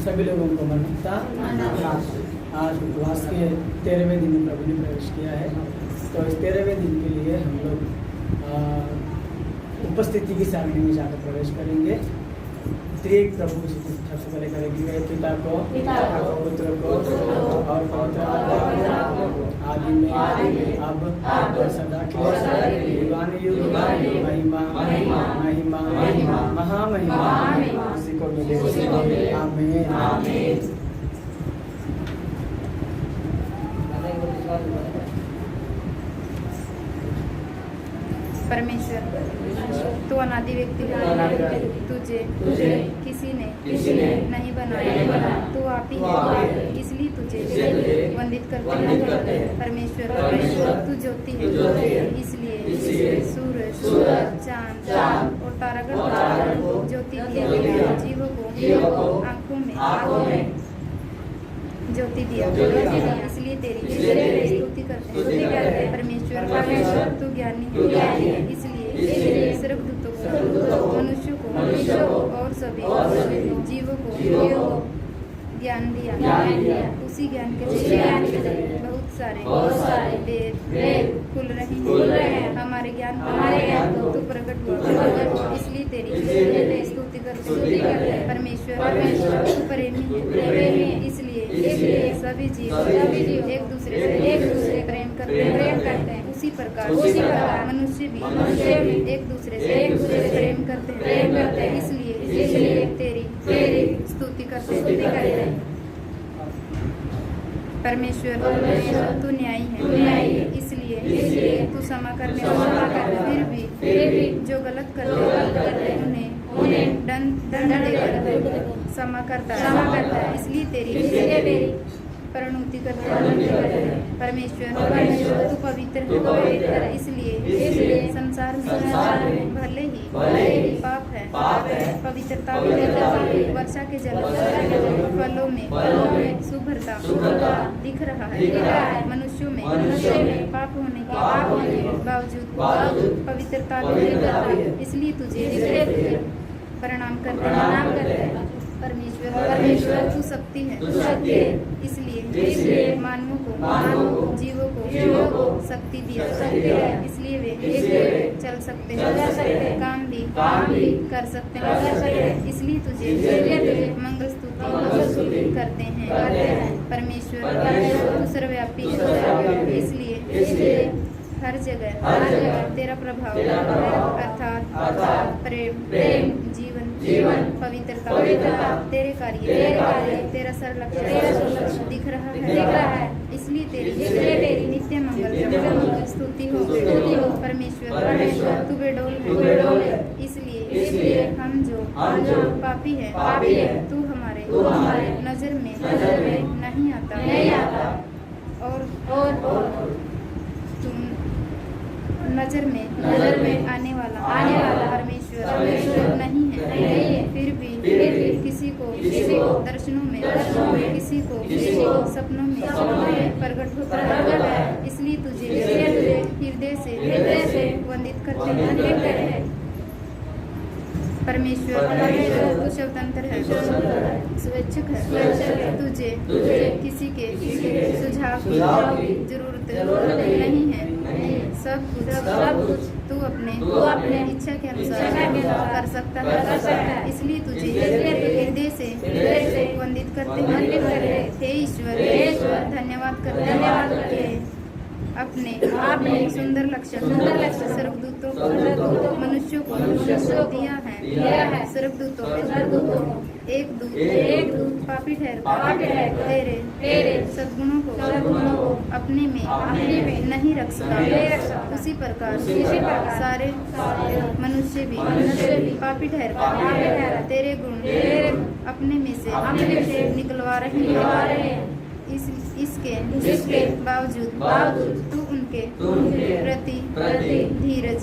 सभी लोगों को मनाता। आज उपवास के 13वें दिन प्रभु ने प्रवेश किया है। तो इस 13वें दिन के लिए हम लोग उपस्थिति की सारणी में जाकर प्रवेश करेंगे। त्रिएक प्रभु की सबसे पहले करेंगे, पिता को, पुत्र को और पवित्र आत्मा को, आदि में अब और सदा के युगान युग महिमा महिमा महामहिमा उसी को मिले। आमीन। परमेश्वर तो अनादि व्यक्ति तुझे किसी ने नहीं बनाया, तू आप ही है, इसलिए तुझे वंदित करते हैं। परमेश्वर तू ज्योति है, इसलिए सूरज चांद और तारागण ज्योति दिया। जीवों को आंखों में ज्योति दिया, इसलिए तेरी स्तुति करते हैं। परमेश्वर तू ज्ञानी है, इसलिए स्वर्गदूतों को, मनुष्यों को और सभी जीवों को ज्ञान दिया। उसी ज्ञान के बहुत सारे वेद खुल रहे हैं। हमारे ज्ञान तू प्रकट हुआ, इसलिए तेरी स्तुति करते हैं। परमेश्वर तू प्रेमी है, इसलिए सभी जीव एक दूसरे से प्रेम करते हैं। उसी प्रकार मनुष्य भी एक दूसरे से प्रेम करते हैं, इसलिए तेरी स्तुति करते हैं। परमेश्वर तू न्यायी है, इसलिए तू क्षमा करने वाला, फिर भी जो गलत करते उन्हें दंड देकर क्षमा करता है, इसलिए तेरी प्रणुति करते हैं। परमेश्वर तू पवित्र है, इसलिए संसार में भले ही पाप है, पवित्रता वर्षा के जल फलों में शुभ्रता दिख रहा है। मनुष्यों में पाप होने के बावजूद पवित्रता इसलिए तुझे प्रणाम करते हैं। परमेश्वर तू शक्ति है, इसलिए मानवों को जीवों को शक्ति दिया, इसलिए वे चल सकते हैं, काम भी कर सकते हैं, इसलिए तुझे मंगल स्तुति करते हैं। परमेश्वर तू सर्वव्यापी है, इसलिए हर जगह तेरा प्रभाव अर्थात प्रेम जीवन पवित्रता तेरे कार्य तेरा सरल दिख रहा है, इसलिए तेरी नित्य मंगल स्तुति हो। परमेश्वर तू बेडोल है, इसलिए हम जो पापी है तू हमारे नजर में नहीं आता और तुम नजर में आने वाला परमेश्वर नहीं है। फिर भी किसी को दर्शनों में किसी को सपनों में प्रकट होता है, इसलिए तुझे हृदय से वंदित करते हैं। परमेश्वर तू स्वतंत्र है, स्वेच्छक है, तुझे किसी के सुझाव की जरूरत नहीं है। सब कुछ तू अपने इच्छा के अनुसार कर सकता है, इसलिए तुझे हृदय से वंदित करते हैं। हे ईश्वर धन्यवाद करते हैं अपने सुंदर लक्षण स्वर्गदूतों को मनुष्यों को दिया है। स्वर्गदूतों में एक दूत पापी ठहरकर तेरे सद्गुणों को अपने में नहीं रख सकता। उसी प्रकार सारे मनुष्य भी पापी ठहरकर तेरे गुण अपने में से निकलवा रहे हैं। इसके बावजूद तू उनके प्रति धीरज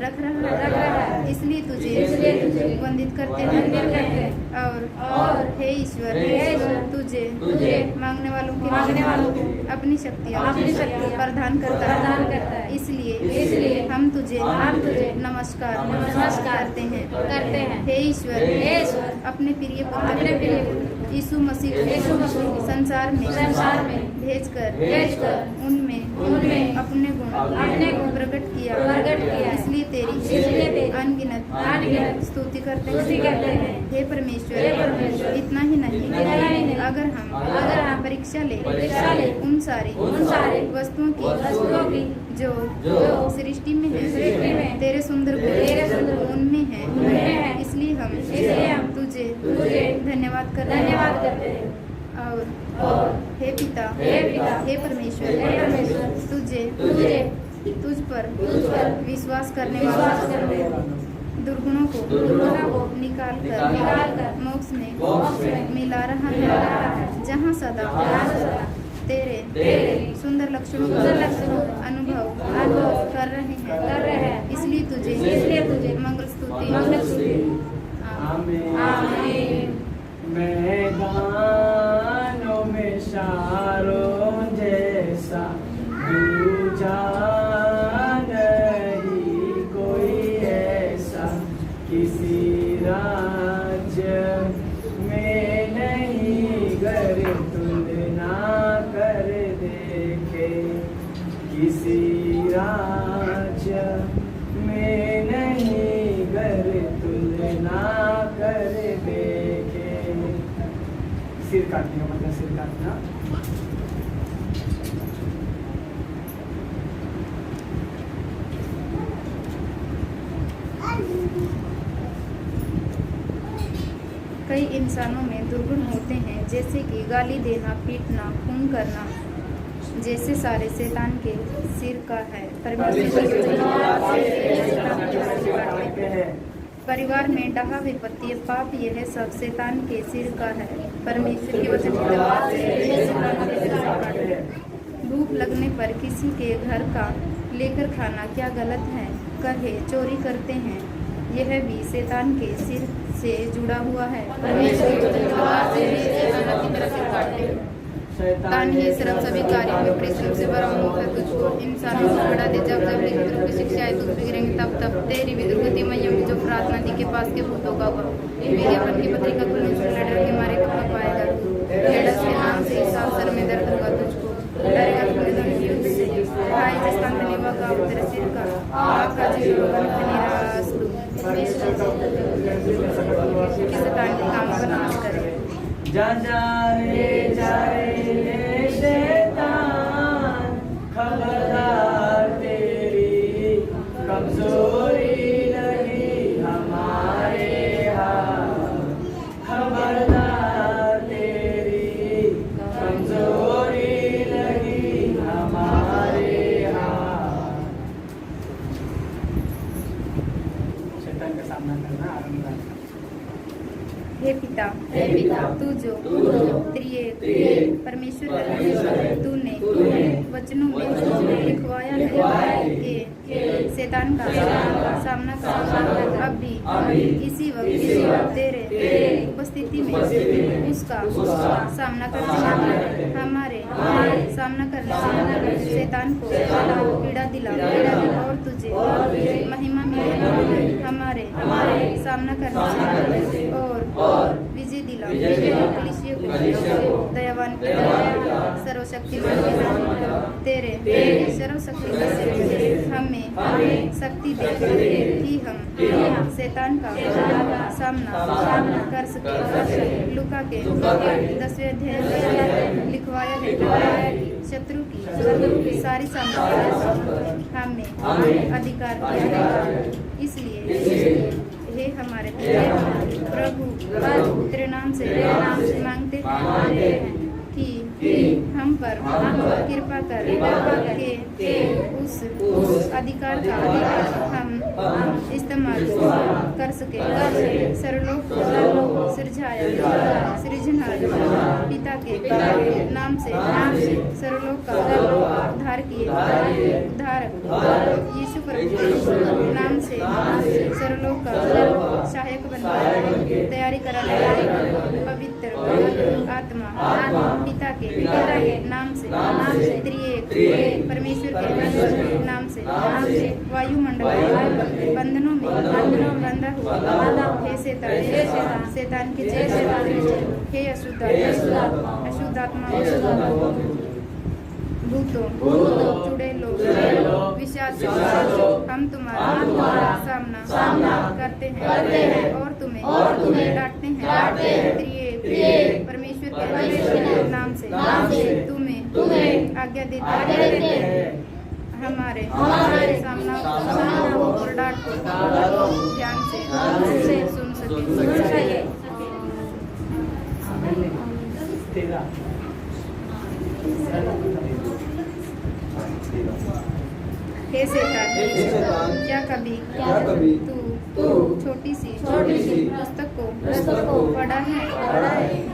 रख रहा है, इसलिए तुझे वंदित करते हैं। और हे ईश्वर तुझे मांगने वालों को अपनी शक्तियाँ प्रदान करता है, इसलिए हम तुझे नमस्कार करते हैं। हे ईश्वर अपने प्रिय पुत्र यीशु मसीह को संसार में भेजकर उनमें अपने गुण प्रकट किया। इसलिए तेरी अनगिनत स्तुति करते हैं। हे परमेश्वर, इतना ही नहीं, अगर हम परीक्षा ले उन सारी वस्तुओं की जो सृष्टि में है, तेरे सुंदर गुण उनमें है। इसलिए हम तुझे धन्यवाद करते हैं। और हे पिता, हे परमेश्वर, तुझ पर विश्वास करने वाले दुर्गुणों को निकाल कर मोक्ष में मिला रहा है, जहाँ सदा तेरे सुंदर लक्षणों का अनुभव कर रहे हैं। इसलिए तुझे मंगल स्तुति। आमीन। मैदानों में शारों जैसा दूजा नहीं कोई ऐसा, किसी राज्य में नहीं गर तुलना कर देखे, किसी राज्य में नहीं गर तुलना कर देखे। सिर काटने का मतलब सिर काटना। कई इंसानों में दुर्गुण होते हैं, जैसे कि गाली देना, पीटना, खून करना, जैसे सारे शैतान के सिर का है। परिवार में डाहा विपत्ति, पाप, यह सब शैतान के सिर का है। परमेश्वर के वचन की दवा से भूख लगने पर किसी के घर का लेकर खाना क्या गलत है? कहे चोरी करते हैं, यह भी शैतान के सिर से जुड़ा हुआ है। शैतान ही सिर्फ सभी कार्यों में परिश्रम से भरा मुख है। तुझको इंसानों को बढ़ा दे, जब की शिक्षाएं तुझ बिगड़ेंगे तब तेरी भी दुर्गति मैया में जो प्रार्थना दी के पास के भूत होगा वह विज्ञापन की पत्रिका खुलने से लड़र के मारे कपड़ा पाएगा। लेडस के नाम से इस अवसर में दर्द होगा तुझको, डरेगा भाई जिसका धन्यवाद का तेरे सिर का आपका जीवन निराश शैतान के काम का नाश करे। जा रे शैतान, खबरदार तेरी कमजोरी नहीं हमारे हाथ, खबरदार तेरी कमजोरी नहीं हमारे हाथ। शैतान का सामना करना आरामदायक। हे पिता, तू जो त्रिएक परमेश्वर है, तूने वचनों में लिखवाया है कि शैतान का सामना करना अब भी इसी वक्त तेरे उपस्थिति में उसका सामना करने हमारे सामना करने से शैतान को पीड़ा दिला और तुझे महिमा मिले हमारे सामना करने से और विजय दिला। दयावान सर्वशक्तिमान तेरे सर्वशक्ति से हमें शक्ति दे कि हम शैतान का सामना कर सके। लूका के 10वें अध्याय लिखवाया है, शत्रु की सारी सामना हमें अधिकार दिया है। इसलिए हे हमारे प्रभु तेरे नाम से मांगते हैं कि हम पर कृपा कर के उस अधिकार का हम इस्तेमाल कर सके। सर्वलोक सृजनहार पिता के नाम से सर्वलोक का उद्धार यीशु प्रभु नाम से सर्वलोक का सहायक बनने तैयारी कराने पवित्र आत्मा पिता के नाम से त्रिएक परमेश्वर के नाम से वायुमंडल बंधनों में बंधा हुआ हे शैतान शैतान के चेले हे अशुद्ध आत्मा भूतों चुड़ैलों विशाचों हम तुम्हारा सामना करते हैं और तुम्हें डांटते हैं त्रिएक परमेश्वर के नाम से तुम्हें आज्ञा देते हैं हमारे सामना और डांट को ध्यान से सुन सके। तेरा हे शैतान क्या कभी तू छोटी सी पुस्तक को पढ़ा है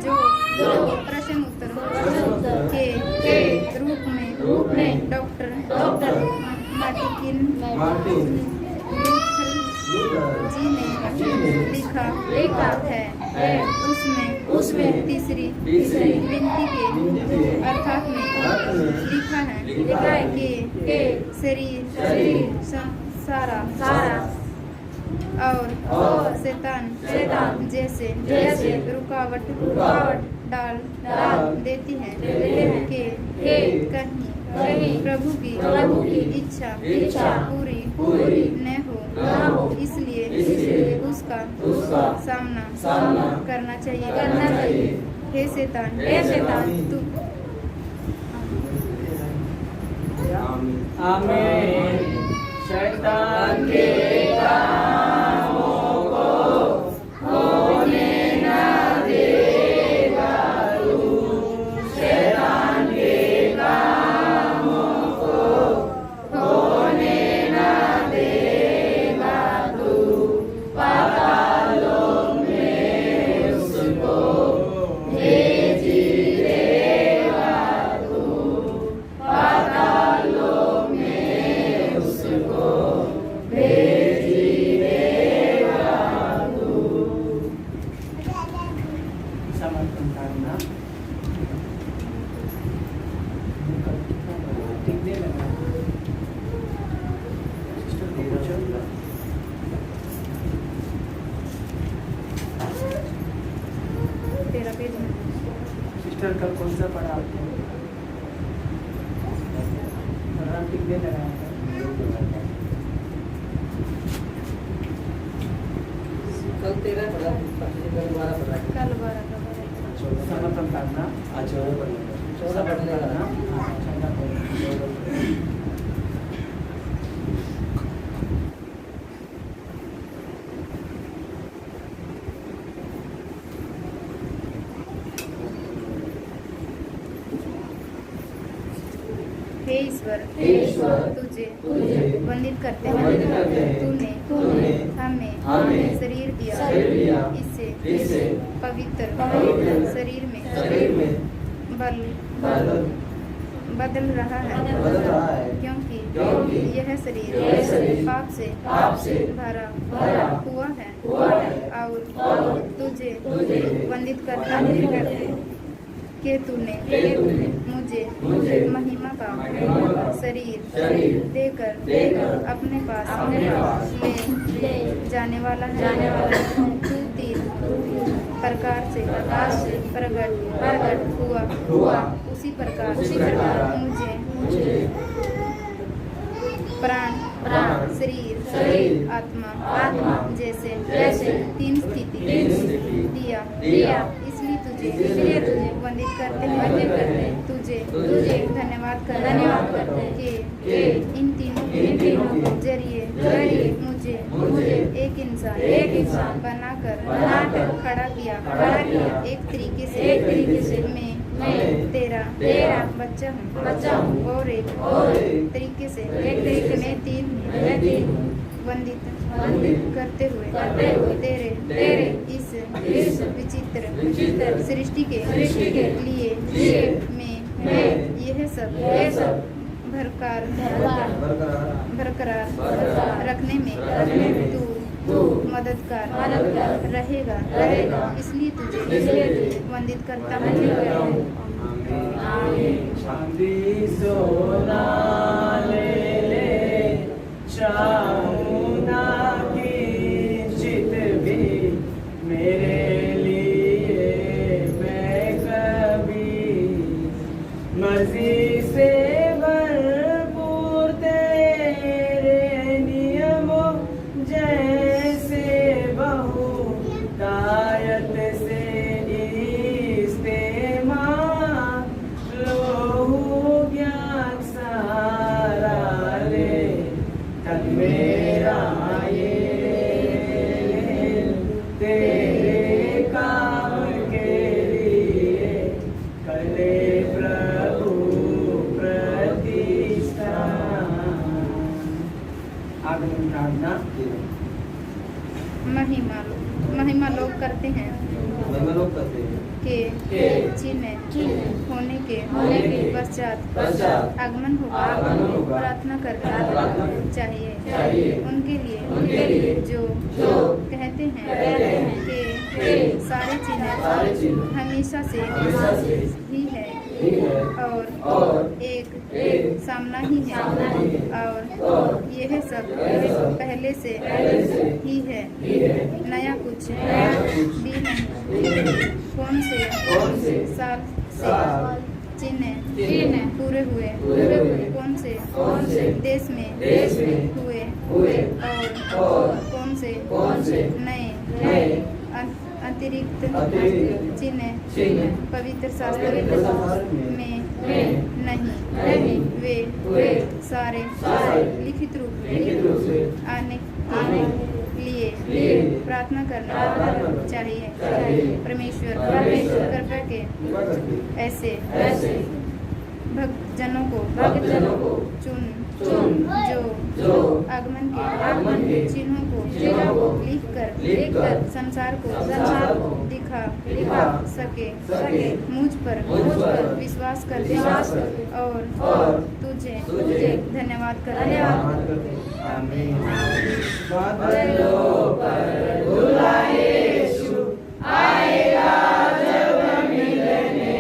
जो प्रश्न उत्तर के रूप में डॉक्टर मार्टिन जी ने लिखा है उसमें तीसरी विनती के अर्थात में लिखा है कि शरीर सारा और शैतान जैसे रुकावट डाल देती है कि कहीं प्रभु की इच्छा पूरी न हो इसलिए उसका सामना करना चाहिए। हे शैतान तू आमीन। शैतान के कामों को होने न देगा तू, शैतान के कामों को होने न देगा तू, पातालों में उसको भेजी देगा तू, पातालों में उसको भेजी देगा तू। समर्पण करना टिकने लगा। तेरा पेज में सिस्टर कल कौन सा पढ़ा आपने? टिकने लगा कल 13 पढ़ा, कल 12 पढ़ा। कल 12 का समर्पण करना आज 14 पढ़ना। 14 पढ़ने का। हे ईश्वर तुझे वंदित करते हैं तूने हमें शरीर दिया इससे पवित्र शरीर में बल बदल रहा है क्योंकि यह शरीर पाप से भरा हुआ है और तुझे वंदित करता है कि तूने मुझे महिमा का शरीर देकर अपने पास ले जाने वाला है। तू 3 प्रकार से प्रकट हुआ उसी प्रकार मुझे प्राण शरीर आत्मा जैसे 3 स्थिति दिया इसलिए तुझे वंदित करते हैं तुझे धन्यवाद करते कि इन तीनों जरिए मुझे एक इंसान बनाकर खड़ा किया एक तरीके से मैं तेरा बच्चा हूँ और एक तरीके से मैं तीन वंदित करते हुए तेरे इस विचित्र सृष्टि के लिए मैं यह सब बरकरार रखने में तू मददगार रहेगा इसलिए तुझे वंदित करता हूँ। शांति सोना ले चाहूं ना किंचित भी मेरे लिए मैं कभी मर्जी से भरपूर तेरे नियमों जैसे बहुतायत से इस्तेमाल लोहू ज्ञान सारा ले तन मेरा ये तेरे काम के लिए करे प्रभु प्रतिष्ठा। आगमन प्रार्थना। महिमा लोग करते हैं के चिन्ह होने के पश्चात आगमन होगा प्रार्थना करना चाहिए उनके लिए जो कहते हैं कि सारे चिन्ह हमेशा से ही है और एक सामना ही है और यह सब पहले से ही है नया कुछ भी नहीं। कौन से साल से चिन्ह पूरे हुए कौन से देश में हुए और कौन से नए अतिरिक्त चिन्ह पवित्र शास्त्र में नहीं वे सारे लिखित रूप में आने के लिए प्रार्थना करना चाहिए। परमेश्वर कृपा के ऐसे भक्तजनों को चुन जो आगमन के चिन्हों को लिखकर संसार को दिखा सके मुझ पर विश्वास करते और तुझे धन्यवाद करते। आमीन। बादलों पर दूल्हा यीशु आएगा जब मिलने,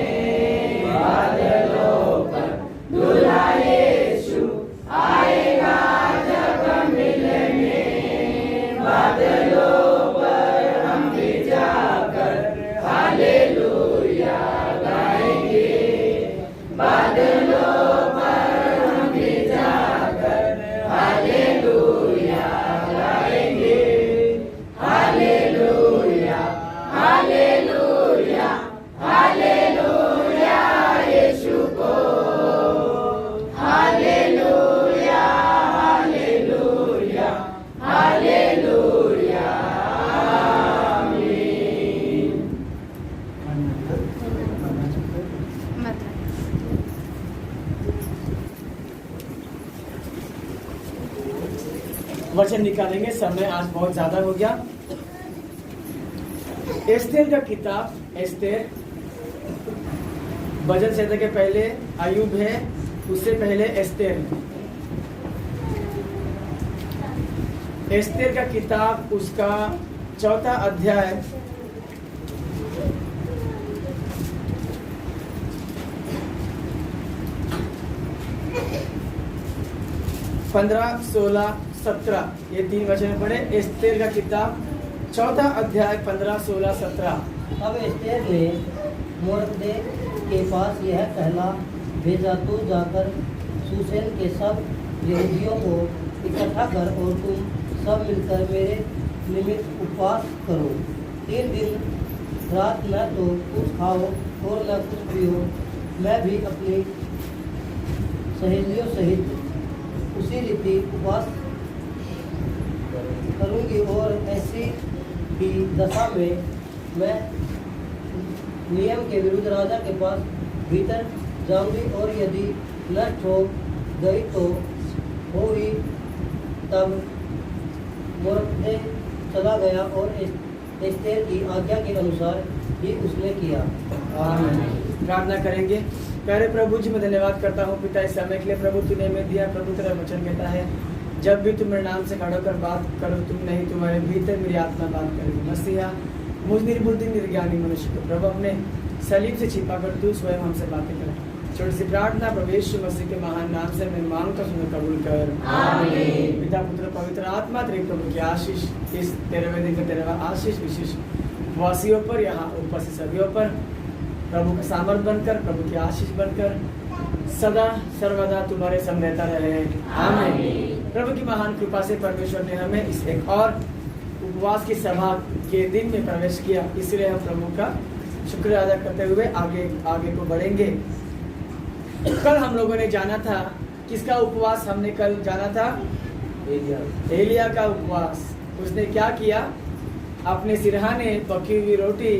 बादलों पर दूल्हा यीशु आएगा जब मिलने, बादलों पर हम भी जाकर हालेलुया गाएंगे, बादलों पर हम भी जाकर हालेलुया गाएंगे, हालेलुया हालेलुया हालेलुया यीशु को, हालेलुया हालेलुया हालेलुया आमीन। वचन निकालेंगे, समय आज बहुत ज्यादा हो गया। एस्तेर का किताब, एस्तेर वचन से के पहले अयूब है, उससे पहले एस्तेर। एस्तेर का किताब उसका 4था अध्याय 15, 16, 17 ये 3 वचन पढ़े। एस्तेर का किताब 4था अध्याय 15, 16, 17। अब एस्तेर ने मोर्दे के पास यह कहला भेजा, तू जाकर सुसेन के सब यहूदियों को इकट्ठा कर और तुम सब मिलकर मेरे निमित्त उपवास करो। 3 दिन रात न तो कुछ खाओ और न कुछ पियो। मैं भी अपनी सहेलियों सहित उसी रीति उपवास करूंगी और ऐसी ही दशा में मैं नियम के विरुद्ध राजा के पास भीतर जाऊंगी और यदि नष्ट हो गई तो हो ही। तब मोर्दे चला गया और एस्तेर की आज्ञा के अनुसार ही उसने किया। आमीन। प्रार्थना करेंगे। प्यारे प्रभु जी, मैं धन्यवाद करता हूँ पिता इस समय के लिए। प्रभु तूने में दिया, प्रभु तेरा वचन कहता है जब भी तुम मेरे नाम से खड़ा होकर बात करो, तुम नहीं तुम्हारे भीतर मेरी आत्मा बात करेगी। मसीहा मुझ निर्बुद्धि निर्ज्ञानी मनुष्य को प्रभु अपने सलीब से छिपा कर तू स्वयं हमसे बातें कर। छोटी सी प्रार्थना, प्रभु यीशु मसीह के महान नाम से मैं मांगता हूँ, कबूल कर। आमीन। पिता पुत्र पवित्र आत्मा तेरे प्रभु की आशीष इस 13वें दिन का 13वां आशीष विशेष वासियों पर, यहाँ उपस्थित सभी पर प्रभु का सामर्थ बनकर, प्रभु की आशीष बनकर सदा सर्वदा तुम्हारे संग रहता रहे। आमीन। प्रभु की महान कृपा से परमेश्वर ने हमें इस एक और उपवास की सभा के दिन में प्रवेश किया, इसलिए हम प्रभु का शुक्र अदा करते हुए आगे को बढ़ेंगे। कल हम लोगों ने जाना था, किसका उपवास हमने कल जाना था? एलिया का उपवास। उसने क्या किया? अपने सिरहाने पकी हुई रोटी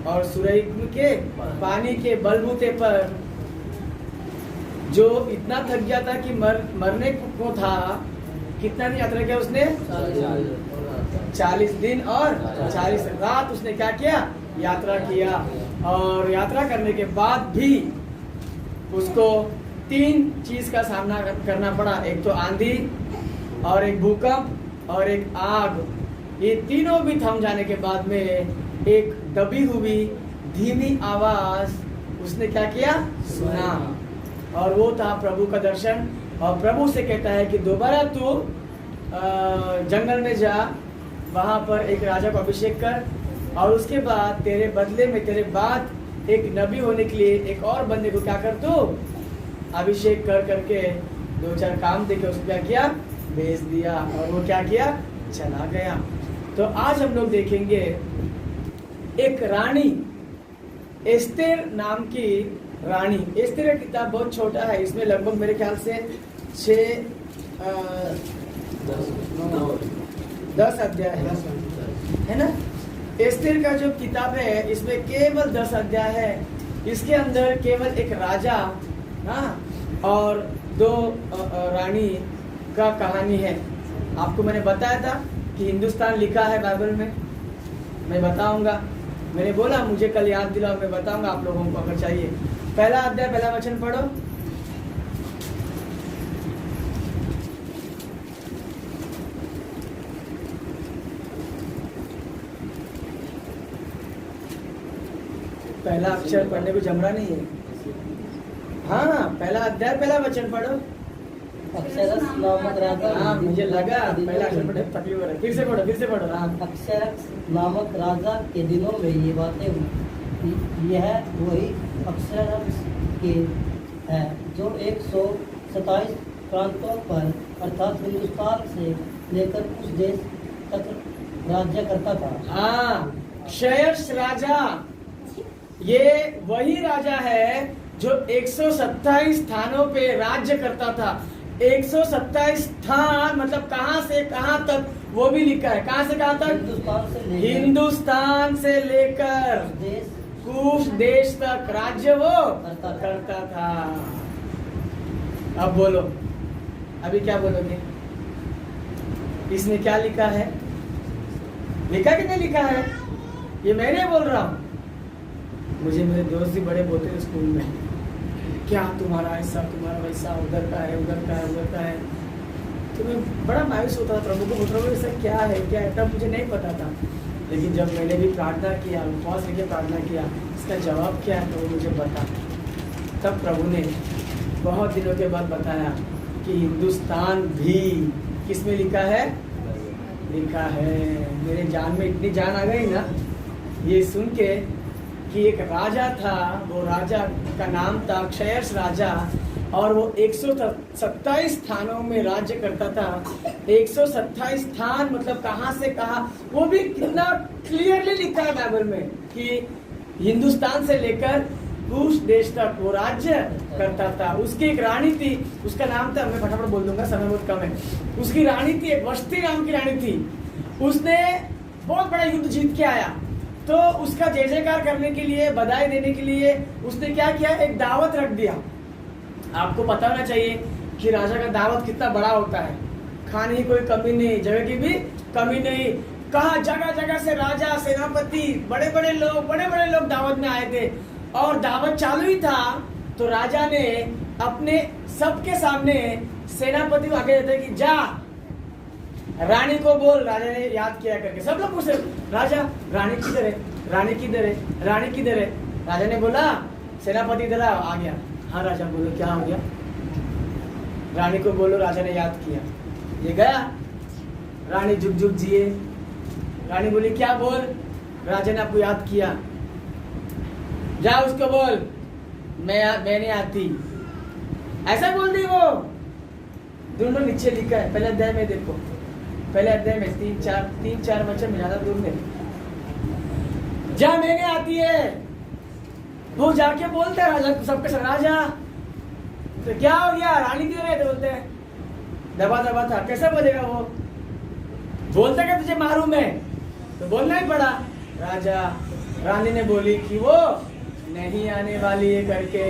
और सुरही के पानी के बलबूते पर जो इतना थक गया था कि मरने को था, कितना दिन यात्रा किया उसने? 40 दिन और 40 रात उसने क्या किया? यात्रा किया। और यात्रा करने के बाद भी उसको 3 चीज का सामना करना पड़ा, एक तो आंधी और एक भूकंप और एक आग। ये तीनों भी थम जाने के बाद में एक दबी हुई धीमी आवाज उसने क्या किया? सुना। और वो था प्रभु का दर्शन। और प्रभु से कहता है कि दोबारा तू जंगल में जा, वहां पर एक राजा को अभिषेक कर, और उसके बाद तेरे बदले में तेरे बाद एक नबी होने के लिए एक और बंदे को क्या कर, तू अभिषेक कर करके 2-4 काम देके उसको क्या किया? भेज दिया। और वो क्या किया? चला गया। तो आज हम लोग देखेंगे एक रानी, एस्तेर नाम की रानी। एस्तेर का किताब बहुत छोटा है, इसमें लगभग मेरे ख्याल से 10 अध्याय है ना। एस्तेर का जो किताब है इसमें केवल 10 अध्याय है। इसके अंदर केवल एक राजा और 2 रानी का कहानी है। आपको मैंने बताया था कि हिंदुस्तान लिखा है बाइबल में, मैं बताऊंगा। मैंने बोला मुझे कल याद दिलाओ, मैं बताऊंगा आप लोगों को अगर चाहिए। पहला अध्याय पहला वचन पढ़ो। पहला अक्षर पढ़ने को जमरा नहीं है। हाँ, पहला अध्याय पहला वचन पढ़ो। अक्षरस नामक राजा। हाँ, मुझे लगा पहला अक्षर पढ़े तकलीफ हो रहा है। फिर से पढ़ो। हाँ, अक्षरस नामक राजा के दिनों में ये बातें हुई। यह वही अक्षरस के है जो 127 प्रांतों पर अर्थात हिंदुस्तान से लेकर उस देश तक राज्य करता था। हाँ, क्षयर्ष राजा, ये वही राजा है जो 127 स्थानों पे राज्य करता था। 127 स्थान मतलब कहाँ से कहाँ तक वो भी लिखा है। कहाँ से कहाँ तक? हिंदुस्तान से लेकर कुछ देश तक राज्य वो करता था। अब बोलो, अभी क्या बोलोगे? इसमें क्या लिखा है? लिखा कि नहीं लिखा है? ये मैं नहीं बोल रहा हूँ, मुझे मेरे दोस्त भी बड़े बोलते हैं स्कूल में, क्या तुम्हारा ऐसा तुम्हारा वैसा, उधर का है उधर का है उधर का है। तो मैं बड़ा मायूस होता था, प्रभु को बोल रहा हूँ ऐसा क्या है क्या है, तब मुझे नहीं पता था। लेकिन जब मैंने भी प्रार्थना किया, उपवास लेके प्रार्थना किया, इसका जवाब क्या है तो वो मुझे बता। तब प्रभु ने बहुत दिनों के बाद बताया कि हिंदुस्तान भी किस में लिखा है? लिखा है। मेरे जान में इतनी जान आ गई ना ये सुन के कि एक राजा था, वो राजा का नाम था क्षयर्ष राजा, और वो 127 स्थानों में राज्य करता था। 127 स्थान मतलब कहाँ से कहाँ, वो भी कितना क्लियरली लिखा है बाइबल में कि हिंदुस्तान से लेकर कुछ देश तक वो राज्य करता था। उसकी एक रानी थी, उसका नाम था, मैं फटाफट बोल दूंगा समय बहुत कम है। उसकी रानी थी, एक वस्ती नाम की रानी थी। उसने बहुत बड़ा युद्ध जीत के आया, तो उसका जय जयकार करने के लिए, बधाई देने के लिए उसने क्या किया? एक दावत रख दिया। आपको पता होना चाहिए कि राजा का दावत कितना बड़ा होता है। खाने की कोई कमी नहीं, जगह की भी कमी नहीं। कहा जगह जगह से राजा, सेनापति, बड़े बड़े लोग दावत में आए थे। और दावत चालू ही था तो राजा ने अपने सबके सामने सेनापति को आगे देते कि जा रानी को बोल। राजा ने याद किया करके सब लोग पूछे, राजा रानी किधर है, रानी किधर है, रानी किधर है? राजा ने बोला सेनापति इधर आ गया। हाँ राजा बोलो क्या हो गया? रानी को बोलो राजा ने याद किया। ये गया, रानी झुक झुक जिए। रानी बोली क्या बोल? राजा ने आपको याद किया। जा उसको बोल मैं नहीं आती, ऐसा बोल दी वो। दोनों नीचे लिखा है पहले अध्याय में, देखो पहले अध्याय में 3-4 वचन में, ज्यादा दूर में। जा मैंने आती है, वो जाके बोलते हैं राजा सबके साथ, राजा तो क्या हो गया? रानी क्यों रहे थे? बोलते हैं दबा दबा था। कैसे बोलेगा वो? बोलते क्या तुझे मारूं मैं? तो बोलना ही पड़ा। रानी ने बोली कि वो नहीं आने वाली है करके।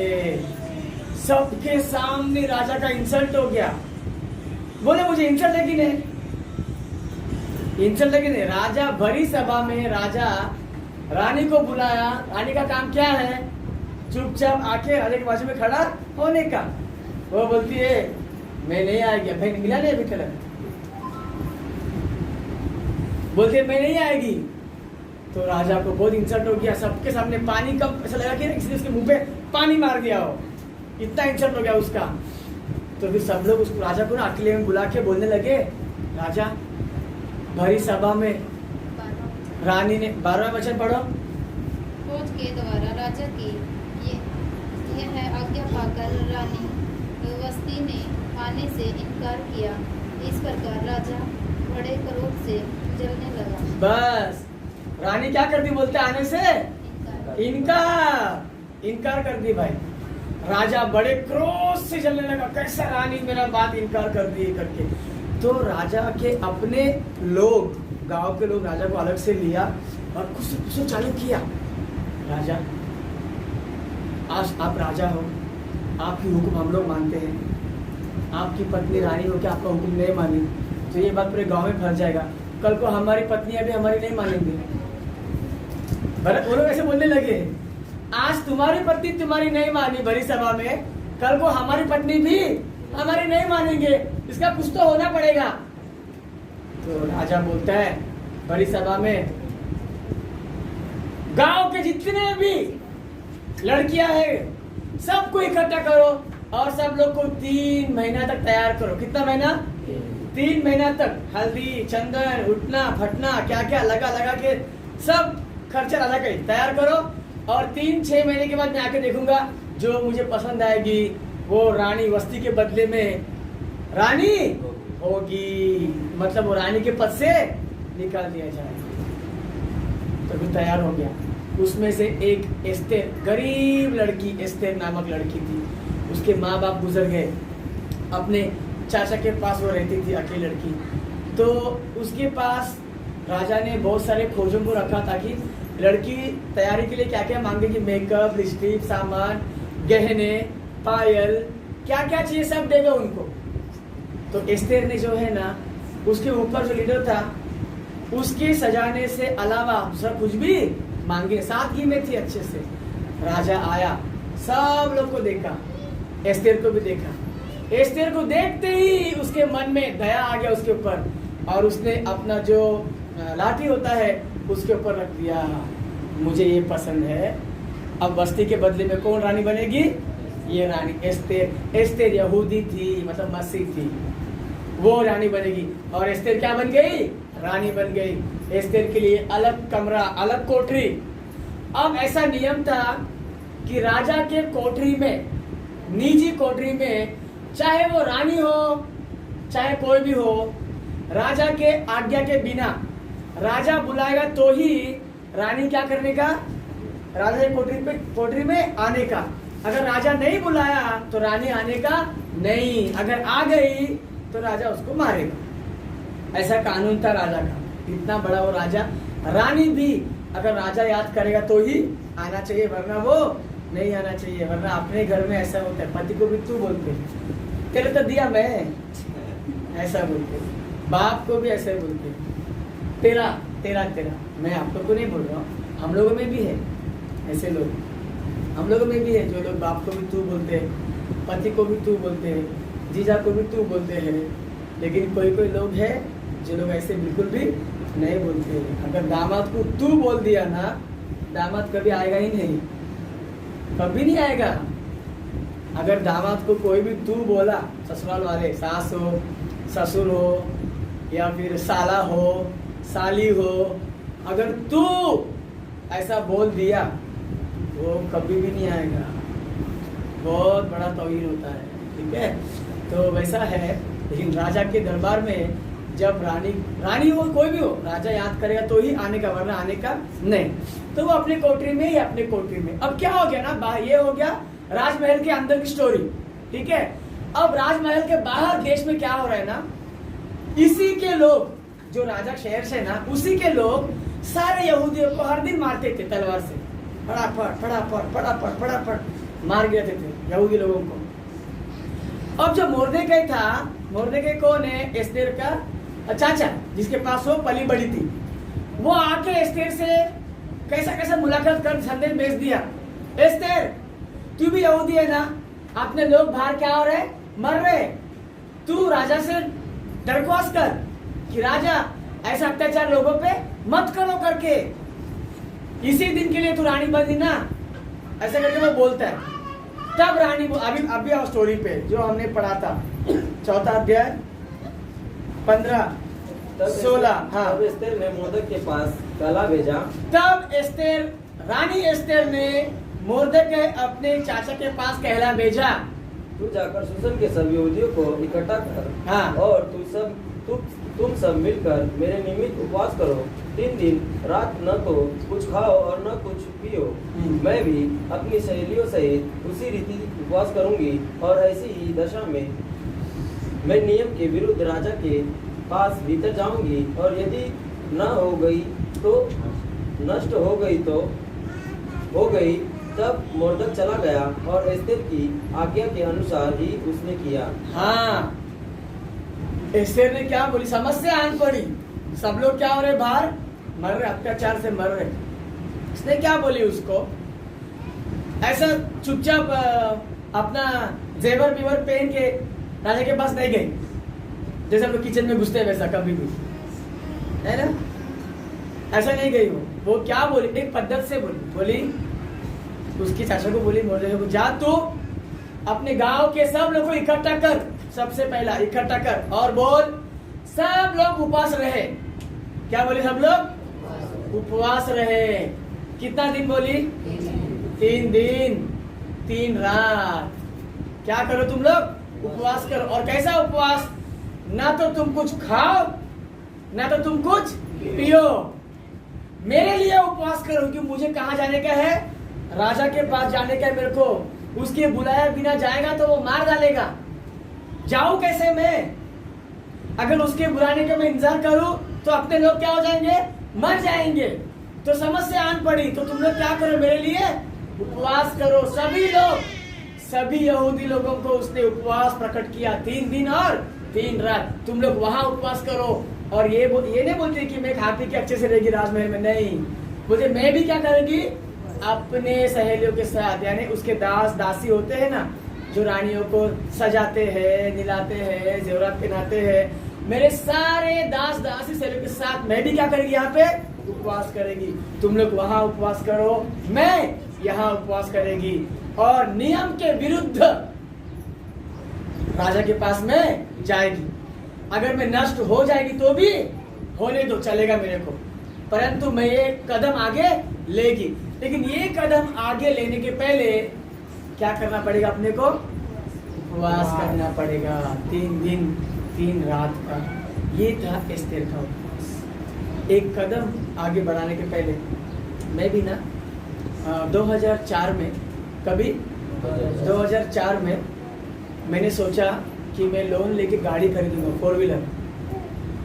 सबके सामने राजा का इंसल्ट हो गया। बोले मुझे इंसल्ट है कि नहीं? इंसल्ट है कि नहीं? राजा भरी सभा में राजा रानी को बुलाया। रानी का काम क्या है? चुपचाप आके राजा के बाजू में खड़ा होने का। वो बोलती है मैं नहीं आएगी। भाई मिला नहीं अभी तक। बोलती है मैं नहीं आएगी। तो राजा को बहुत इंसल्ट हो गया। सबके सामने पानी का ऐसा लगा कि किसी ने उसके मुंह पे पानी मार दिया हो, इतना इंसल्ट हो गया उसका। तो फिर सब लोग उसको राजा को ना अकेले में बुला के बोलने लगे। राजा भरी सभा में रानी ने 12वां वचन पढ़ो। खोज के द्वारा राजा की यह आज्ञा पाकर रानी वस्ती ने आने से इनकार किया। इस प्रकार राजा बड़े क्रोध से जलने लगा। बस रानी क्या कर दी? बोलते आने से इनकार कर दी। भाई राजा बड़े क्रोध से जलने लगा, कैसा रानी मेरा बात इनकार कर दी करके। तो राजा के अपने लोग, गांव के लोग राजा को अलग से लिया और कुछ चालू किया। राजा आज आप राजा हो, आपकी हुक्म हम लोग मानते हैं। आपकी पत्नी रानी हो के आपका हुक्म नहीं मानी तो ये बात पूरे गांव में फैल जाएगा। कल को हमारी पत्नियां भी हमारी नहीं मानेंगे। वो लोग ऐसे बोलने लगे, आज तुम्हारी पत्नी तुम्हारी नहीं मानी भरी सभा में, कल को हमारी पत्नी भी हमारी नहीं मानेंगे। इसका कुछ तो होना पड़ेगा। तो राजा बोलता है भरी सभा में गांव के जितने भी लड़कियां हैं सबको इकट्ठा करो और सब लोग को 3 महीना तक तैयार करो। कितना महीना? 3 महीना तक हल्दी चंदन उठना फटना क्या क्या लगा के सब खर्चा राजा का तैयार करो। और 3-6 महीने के बाद मैं आके देखूंगा, जो मुझे पसंद आएगी वो रानी वस्ती के बदले में रानी होगी। मतलब वो रानी के पद से निकाल दिया जाएगा। तो फिर तैयार हो गया। उसमें से एक एस्तेर, गरीब लड़की एस्तेर नामक लड़की थी। उसके माँ बाप गुजर गए। अपने चाचा के पास वो रहती थी, अकेली लड़की। तो उसके पास राजा ने बहुत सारे खोजों को रखा ताकि लड़की तैयारी के लिए क्या क्या मांगेगी, मेकअप, लिपस्टिक, सामान, गहने, पायल, क्या क्या चाहिए सब देगा उनको। तो एस्तेर ने जो है ना, उसके ऊपर जो लीडर था उसके सजाने से अलावा दूसरा कुछ भी मांगे। सादगी में थी अच्छे से। राजा आया, सब लोग को देखा, एस्तेर को भी देखा। एस्तेर को देखते ही उसके मन में दया आ गया उसके ऊपर, और उसने अपना जो लाठी होता है उसके ऊपर रख दिया। मुझे ये पसंद है। अब बस्ती के बदले में कौन रानी बनेगी? ये रानी एस्तेर। एस्तेर यहूदी थी, मतलब मसीह थी, वो रानी बनेगी। और एस्तेर क्या बन गई? रानी बन गई। एस्तेर के लिए अलग कमरा, अलग कोठरी। अब ऐसा नियम था कि राजा के कोठरी में, निजी कोठरी में, चाहे वो रानी हो चाहे कोई भी हो, राजा के आज्ञा के बिना राजा बुलाएगा तो ही रानी क्या करने का? राजा के कोठरी में आने का। अगर राजा नहीं बुलाया तो रानी आने का नहीं। अगर आ गई तो राजा उसको मारेगा। ऐसा कानून था राजा का। इतना बड़ा वो राजा। रानी भी अगर राजा याद करेगा तो ही आना चाहिए, वरना वो नहीं आना चाहिए। वरना अपने घर में ऐसा होता है, पति को भी तू बोलते, तेरे तो दिया मैं, ऐसा बोलते। बाप को भी ऐसे बोलते, तेरा तेरा तेरा। मैं आप लोग को नहीं बोल रहा हूँ, हम लोगों में भी है ऐसे लोग। हम लोगों में भी है जो लोग बाप को भी तू बोलते हैं, पति को भी तू बोलते हैं, जीजा को भी तू बोलते हैं। लेकिन कोई कोई लोग हैं जो लोग ऐसे बिल्कुल भी नहीं बोलते। अगर दामाद को तू बोल दिया ना, दामाद कभी आएगा ही नहीं, कभी नहीं आएगा। अगर दामाद को कोई भी तू बोला, ससुराल वाले, सास हो, ससुर हो, या फिर साला हो, साली हो, अगर तू ऐसा बोल दिया वो कभी भी नहीं आएगा, बहुत बड़ा तौहीन होता है। ठीक है, तो वैसा है। लेकिन राजा के दरबार में जब रानी हो, कोई भी हो, राजा याद करेगा तो ही आने का, वरना आने का नहीं। तो वो अपने कोठरी में ही, अपने कोठरी में। अब क्या हो गया ना, ये हो गया राजमहल के अंदर की स्टोरी। ठीक है, अब राजमहल के बाहर देश में क्या हो रहा है ना, इसी के लोग, जो राजा शहर से ना, उसी के लोग सारे यहूदियों को हर दिन मारते थे तलवार से, फटाफट फटाफट फटाफट फटाफट मार देते थे यहूदी लोगों को। अब जो मोर्देकै था, मोर्देकै कौन है, एस्तेर का चाचा, जिसके पास वो पली बड़ी थी, वो आके एस्तेर से कैसा कैसा मुलाकात कर संदेश भेज दिया, एस्तेर तू भी यहूदी है ना, अपने लोग बाहर क्या हो रहे, मर रहे, तू राजा से दरख्वास्त कर कि राजा ऐसा अत्याचार लोगों पे मत करो करके, इसी दिन के लिए तू रानी बनी ना, ऐसा करके वो बोलता है। तब रानी, अभी आओ स्टोरी पे जो हमने पढ़ा था, 4 अध्याय 15-16। हाँ, तब एस्तेर ने मोर्दक के पास कला भेजा। तब एस्तेर, रानी एस्तेर ने मोर्देकै अपने चाचा के पास कहला भेजा, तू जाकर सुसन के सब यहूदियों को इकट्ठा कर। हाँ। और तुम सब मिलकर मेरे निमित्त उपवास करो, 3 दिन रात न तो कुछ खाओ और न कुछ पियो। मैं भी अपनी सहेलियों सहित उसी रीति उपवास करूंगी, और ऐसी ही दशा में मैं नियम के विरुद्ध राजा के पास भीतर जाऊंगी, और यदि न हो गई तो नष्ट हो गई तो हो गई। तब मोर्दक चला गया, और एस्तेर की आज्ञा के अनुसार ही उसने किया। हाँ, एस्तेर ने क्या बोली, समस्या आन पड़ी, सब लोग क्या हो रहे, बाहर मर रहे, अत्याचार से मर रहे। उसने क्या बोली उसको, ऐसा चुपचाप अपना जेवर बीवर पहन के राजा के पास नहीं गई, जैसे हम लोग किचन में घुसते हैं वैसा, कभी भी है ना, ऐसा नहीं गई वो क्या बोली, एक पद्धत से बोली उसकी चाचा को बोली, मोर्देकै को, जा तू अपने गांव के सब लोग को इकट्ठा कर, सबसे पहला इकट्ठा कर, और बोल सब लोग उपवास रहे। क्या बोले, सब लोग उपवास रहे। कितना दिन बोली, 3 दिन 3 रात। क्या करो तुम लोग, उपवास करो। और कैसा उपवास, ना तो तुम कुछ खाओ ना तो तुम कुछ पियो, मेरे लिए उपवास करो, कि मुझे कहाँ जाने का है, राजा के पास जाने का है मेरे को, उसके बुलाया बिना जाएगा तो वो मार डालेगा, जाऊं कैसे मैं, अगर उसके बुलाने का मैं इंतजार करूं तो अपने लोग क्या हो जाएंगे, मर जाएंगे। तो समस्या आन पड़ी, तो तुम लोग क्या करो, मेरे लिए उपवास करो। सभी लोग, सभी यहूदी लोगों को उसने उपवास प्रकट किया, 3 दिन और 3 रात। तुम लोग वहां उपवास करो। और ये नहीं बोलते कि मैं खा पी के अच्छे से रहेगी राजमहल में, नहीं, बोलते मैं भी क्या करूंगी, अपने सहेलियों के साथ, यानी उसके दास दासी होते हैं ना, जो रानियों को सजाते हैं, निलाते हैं, जेवरात पहनाते हैं, मेरे सारे दास दासी सहेलियों के साथ मैं भी क्या करेगी, यहाँ पे उपवास करेगी। तुम लोग वहां उपवास करो, मैं यहाँ उपवास करेगी, और नियम के विरुद्ध राजा के पास में जाएगी। अगर मैं नष्ट हो जाएगी तो भी होने दो, चलेगा मेरे को, परंतु मैं ये कदम आगे लेगी। लेकिन ये कदम आगे लेने के पहले क्या करना पड़ेगा, अपने को उपवास करना पड़ेगा, 3 दिन 3 रात का। ये था एस्तेर का उपवास। एक कदम आगे बढ़ाने के पहले मैं भी ना 2004 में, कभी 2004 में मैंने सोचा कि मैं लोन लेके गाड़ी खरीदूंगा, 4 व्हीलर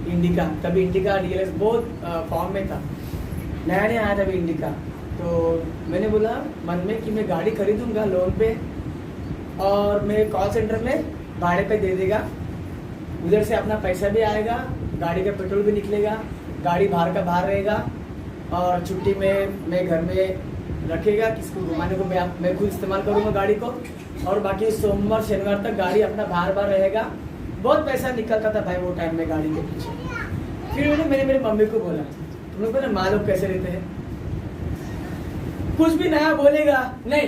इंडिका। तभी इंडिका डीएलएक्स बहुत फॉर्म में था, नया नया आया था अभी इंडिका। तो मैंने बोला मन में कि मैं गाड़ी खरीदूंगा लोन पे, और मैं कॉल सेंटर में भाड़े पे दे देगा, उधर से अपना पैसा भी आएगा, गाड़ी का पेट्रोल भी निकलेगा, गाड़ी बाहर का बाहर रहेगा, और छुट्टी में मैं घर में रखेगा, किसको घुमाने को मैं खुद इस्तेमाल करूँगा गाड़ी को, और बाकी सोमवार शनिवार तक गाड़ी अपना बाहर बाहर रहेगा। बहुत पैसा निकलता था भाई वो टाइम में गाड़ी के पीछे। फिर मैंने मेरी मम्मी को बोला, तुम लोग पता माँ लोग कैसे रहते हैं, कुछ भी नया बोलेगा नहीं,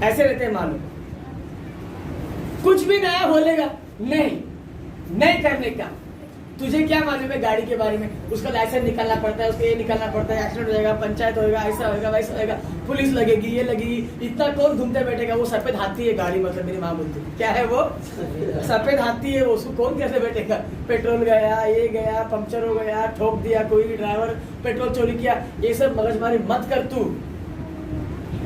ऐसे रहते हैं मालूम, कुछ भी नया बोलेगा नहीं करने का। तुझे क्या मालूम है गाड़ी के बारे में? उसका लाइसेंस निकालना पड़ता है, उसको ये निकालना पड़ता है, एक्सीडेंट हो जाएगा, पंचायत होगा, ऐसा होगा वैसा होगा, पुलिस लगेगी, ये लगेगी, इतना कौन घूमते बैठेगा? वो सफेद हाथी है गाड़ी, मतलब मेरी माँ बोलती है क्या है वो? सफेद हाथी है वो, उसको कौन कैसे बैठेगा? पेट्रोल गया, ये गया, पंक्चर हो गया, ठोक दिया, कोई ड्राइवर पेट्रोल चोरी किया, ये सब मगजमारी मत कर तू,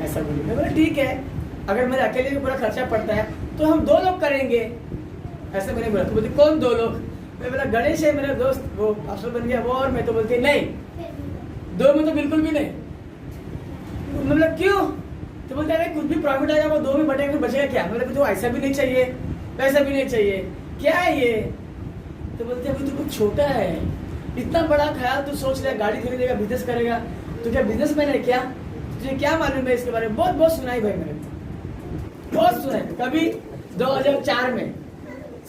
ऐसा बोली। मैं बोला ठीक है, अगर मेरे अकेले भी पूरा खर्चा पड़ता है तो हम 2 लोग करेंगे, ऐसे मैंने बोला। तो बोलती कौन 2 लोग? मैं बोला गणेश है मेरा दोस्त, वो पास्टर बन गया वो, और मैं। तो बोलती नहीं, 2 में तो बिल्कुल भी नहीं। मैं बोला क्यों? तो बोलते अरे कुछ भी प्रॉफिट आएगा वो 2 में बटेगा, बचेगा क्या? मतलब तो ऐसा भी नहीं चाहिए, वैसा भी नहीं चाहिए, क्या है ये? तो बोलते अभी तो कुछ छोटा है, इतना बड़ा ख्याल तू सोच ले, गाड़ी खरीदेगा, बिजनेस करेगा, तू क्या बिजनेसमैन है क्या? तुझे क्या मालूम है इसके बारे में? बहुत सुनाई भाई मैंने, बहुत सुनाई। कभी 2004 में,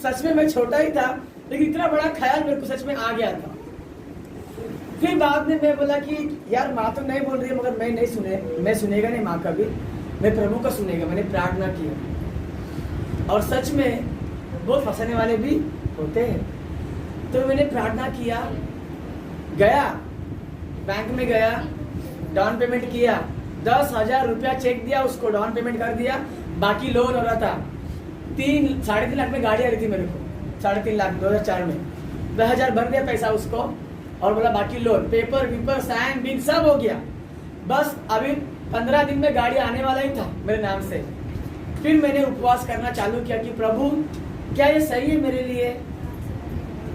सच में मैं छोटा ही था, लेकिन इतना बड़ा ख्याल मेरे को सच में आ गया था। फिर बाद में मैं बोला कि यार माँ तो नहीं बोल रही है, मगर मैं सुनेगा नहीं माँ का भी, मैं प्रभु का सुनेगा। मैंने प्रार्थना की, और सच में बहुत फंसाने वाले भी होते हैं। तो मैंने प्रार्थना किया, गया बैंक में, गया डाउन पेमेंट किया, 10,000 रुपया चेक दिया उसको, डाउन पेमेंट कर दिया, बाकी लोन हो रहा था। 3-3.5 लाख में गाड़ी आ रही थी मेरे को, 3.5 लाख 2004 में। 10,000 भर दिया पैसा उसको, और बोला बाकी लोन, पेपर वेपर साइन बिल सब हो गया। बस अभी 15 दिन में गाड़ी आने वाला ही था मेरे नाम से। फिर मैंने उपवास करना चालू किया कि प्रभु क्या ये सही है मेरे लिए?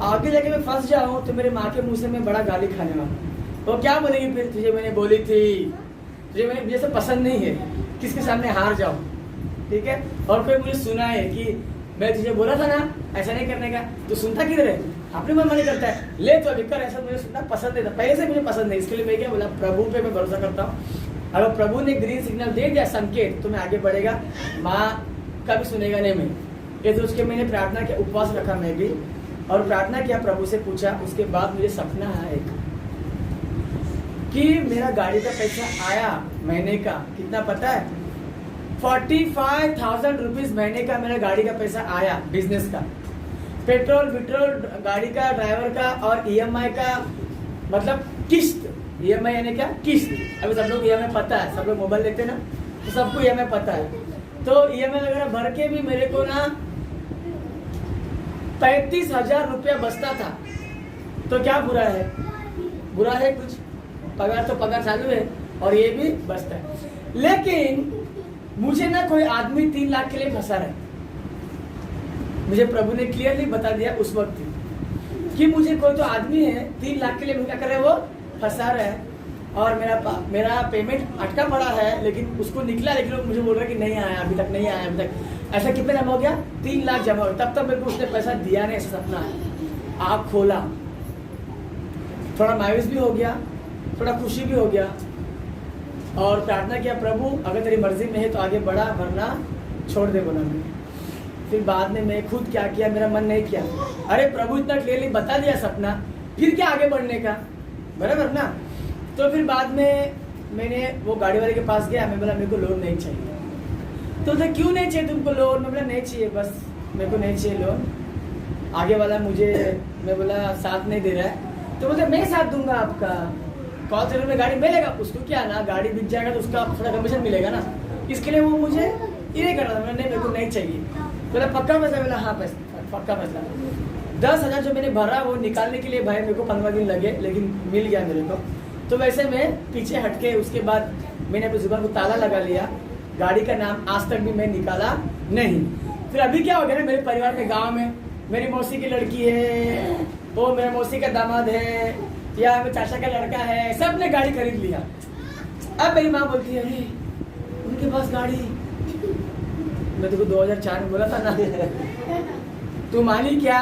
आगे जाके मैं फंस जाऊं तो मेरे माँ के मुंह से मैं बड़ा गाली खाने वाला। तो क्या बोलेगी फिर, तुझे मैंने बोली थी, तुझे मैंने मुझे सब पसंद नहीं है, किसके सामने हार जाऊं, ठीक है? और कोई मुझे सुना है कि मैं तुझे बोला था ना ऐसा नहीं करने का, तो सुनता किधर है? अपने मन मानी करता है, ले तो अभी कर, ऐसा मुझे सुनना पसंद नहीं था, पहले से मुझे पसंद नहीं। इसके लिए मैं क्या बोला, प्रभु पे मैं भरोसा करता हूँ। अगर प्रभु ने ग्रीन सिग्नल दे दिया, संकेत, तो मैं आगे बढ़ेगा, माँ का भी सुनेगा नहीं मैं। ये तो उसके मैंने प्रार्थना किया, उपवास रखा मैं भी, और प्रार्थना किया, प्रभु से पूछा। उसके बाद मुझे सपना आया एक, कि मेरा गाड़ी का पैसा आया महीने का, कितना पता है? 45,000 रुपीज महीने का मेरा गाड़ी का पैसा आया, बिजनेस का, पेट्रोल गाड़ी का, ड्राइवर का, और EMI का, मतलब किस्त। EMI यानी क्या? किस्त। अभी सब लोग EMI पता है, सब लोग मोबाइल लेते हैं ना, तो सबको EMI पता है। तो EMI वगैरह भर के भी मेरे को ना 35,000 रुपया बचता था। तो क्या बुरा है? बुरा है कुछ? पगार तो पगार चालू है, और ये भी बचता है। लेकिन मुझे ना कोई आदमी 3 लाख के लिए फंसा रहा है। मुझे प्रभु ने क्लियरली बता दिया उस वक्त कि मुझे कोई तो आदमी है 3 लाख के लिए क्या कर रहा है, वो फंसा रहा है, और मेरा पेमेंट अटका पड़ा है, लेकिन उसको निकला, लेकिन वो मुझे बोल रहा है कि नहीं आया, अभी तक नहीं आया, अभी तक। ऐसा कितना जमा हो गया? 3 लाख जमा हो, तब तक मेरे को उसने पैसा दिया नहीं। ऐसा सपना है। आँख खोला, थोड़ा मायूस भी हो गया, थोड़ा खुशी भी हो गया, और प्रार्थना किया, प्रभु अगर तेरी मर्जी में है तो आगे बढ़ा, वरना छोड़ दे बोला मैंने। फिर बाद में मैं खुद क्या किया, मेरा मन नहीं किया, अरे प्रभु इतना क्लियरली बता दिया सपना, फिर क्या आगे बढ़ने का, बराबर ना? तो फिर बाद में मैंने वो गाड़ी वाले के पास गया, मैं बोला मेरे को लोन नहीं चाहिए। तो बोला क्यों नहीं चाहिए तुमको लोन? मैं बोला नहीं चाहिए, बस मेरे को नहीं चाहिए लोन, आगे वाला मुझे, मैं बोला साथ नहीं दे रहा है। तो बोलते मैं साथ दूंगा आपका, कॉल सेंटर में गाड़ी मिलेगा, उसको क्या ना, गाड़ी बिक जाएगा तो उसका थोड़ा कमीशन मिलेगा ना, इसके लिए वो मुझे ये नहीं कर रहा था। मैंने नहीं, मेरे को नहीं चाहिए। बोला पक्का पैसा? बोला हाँ पैसा, पक्का पैसा। 10,000 जो मैंने भरा वो निकालने के लिए भाई मेरे को 15 दिन लगे, लेकिन मिल गया मेरे को। तो वैसे मैं पीछे हटके, उसके बाद मैंने अपनी जुबान को ताला लगा लिया, गाड़ी का नाम आज तक भी मैं निकाला नहीं। फिर अभी क्या हो गया ना, मेरे परिवार में, गाँव में मेरी मौसी की लड़की है, वो मेरे मौसी का दामाद है, या मेरे चाचा का लड़का है, सब ने गाड़ी खरीद लिया। अब मेरी माँ बोलती है अरे उनके पास गाड़ी, मैं तुमको 2004 में बोला था ना तू मानी क्या?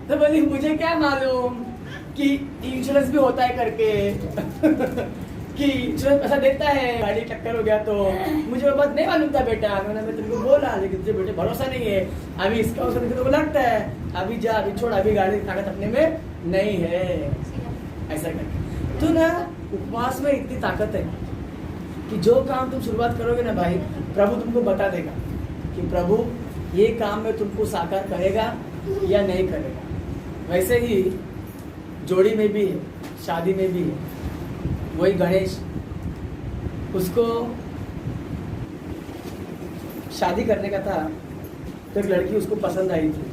तो बोली मुझे क्या मालूम कि इंश्योरेंस भी होता है करके कि इंश्योरेंस पैसा देता है, गाड़ी टक्कर हो गया तो। मुझे वो बात नहीं मालूम था बेटा, मैं तुमको बोला, लेकिन तुझे बेटे भरोसा नहीं है, अभी इसका उसका तुमको लगता है, अभी जा, अभी छोड़, अभी गाड़ी की ताकत अपने में नहीं है, ऐसा करके। तो ना उपवास में इतनी ताकत है, कि जो काम तुम शुरुआत करोगे ना भाई, प्रभु तुमको बता देगा कि प्रभु ये काम में तुमको साकार करेगा या नहीं करेगा। वैसे ही जोड़ी में भी है, शादी में भी है। वही गणेश, उसको शादी करने का था तो एक लड़की उसको पसंद आई थी,